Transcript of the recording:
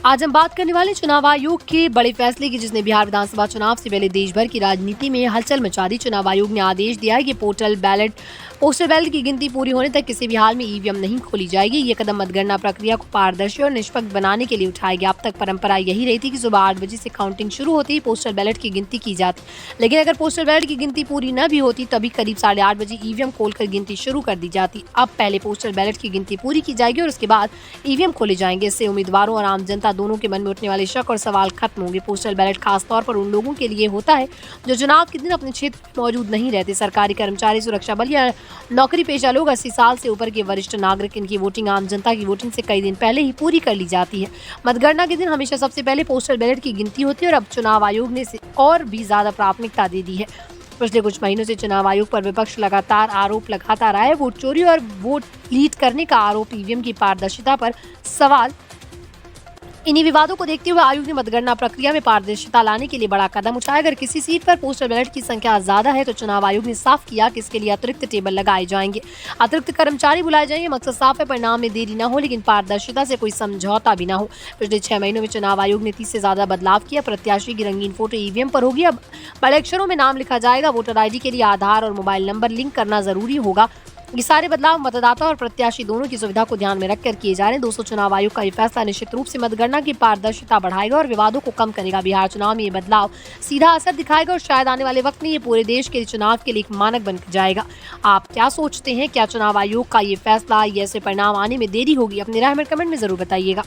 आज हम बात करने वाले चुनाव आयोग के बड़े फैसले की, जिसने बिहार विधानसभा चुनाव से पहले देश भर की राजनीति में हलचल मचा दी। चुनाव आयोग ने आदेश दिया है कि पोस्टल बैलेट की गिनती पूरी होने तक किसी भी हाल में ईवीएम नहीं खोली जाएगी। ये कदम मतगणना प्रक्रिया को पारदर्शी और निष्पक्ष बनाने के लिए उठाया गया। अब तक परंपरा यही रही थी कि सुबह 8 बजे से काउंटिंग शुरू होती ही पोस्टल बैलेट की गिनती की जाती, लेकिन अगर पोस्टल बैलेट की गिनती पूरी न भी होती तभी करीब 8:30 बजे ईवीएम खोलकर गिनती शुरू कर दी जाती। अब पहले पोस्टल बैलेट की गिनती पूरी की जाएगी और उसके बाद ईवीएम खोले जाएंगे। इससे उम्मीदवारों और आम जनता दोनों के मन में उठने वाले शक और सवाल खत्म होंगे। पोस्टल बैलेट खास तौर पर उन लोगों के लिए होता है जो चुनाव के दिन अपने क्षेत्र में मौजूद नहीं रहते। सरकारी कर्मचारी, सुरक्षा बल या नौकरी पेशा लोग, 80 साल से ऊपर के वरिष्ठ नागरिक, इनकी वोटिंग आम जनता की वोटिंग से कई दिन पहले ही पूरी कर ली जाती है। मतगणना के दिन हमेशा सबसे पहले पोस्टल बैलेट की गिनती होती है और अब चुनाव आयोग ने इसे और भी ज्यादा प्राथमिकता दे दी है। पिछले कुछ महीनों से चुनाव आयोग पर विपक्ष लगातार आरोप लगाता रहा है। वोट चोरी और वोट लीड करने का आरोप, ईवीएम की पारदर्शिता पर सवाल। इन्हीं विवादों को देखते हुए आयोग ने मतगणना प्रक्रिया में पारदर्शिता लाने के लिए बड़ा कदम उठाया। अगर किसी सीट पर पोस्टल बैलेट की संख्या ज्यादा है तो चुनाव आयोग ने साफ किया कि इसके लिए अतिरिक्त टेबल लगाए जाएंगे, अतिरिक्त कर्मचारी बुलाए जाएंगे। मकसद साफ है, परिणाम में देरी न हो लेकिन पारदर्शिता से कोई समझौता भी न हो। पिछले 6 महीनों में चुनाव आयोग ने 30 से ज्यादा बदलाव किया। प्रत्याशी की रंगीन फोटो ईवीएम पर होगी। अब बड़े अक्षरों में नाम लिखा जाएगा। वोटर ID के लिए आधार और मोबाइल नंबर लिंक करना जरूरी होगा। ये सारे बदलाव मतदाता और प्रत्याशी दोनों की सुविधा को ध्यान में रखकर किए जा रहे हैं। दोस्तों, चुनाव आयोग का ये फैसला निश्चित रूप से मतगणना की पारदर्शिता बढ़ाएगा और विवादों को कम करेगा। बिहार चुनाव में ये बदलाव सीधा असर दिखाएगा और शायद आने वाले वक्त में ये पूरे देश के चुनाव के लिए एक मानक बन जाएगा। आप क्या सोचते हैं? क्या चुनाव आयोग का ये फैसला, ये ऐसे परिणाम आने में देरी होगी? अपनी राय में कमेंट में जरूर बताइएगा।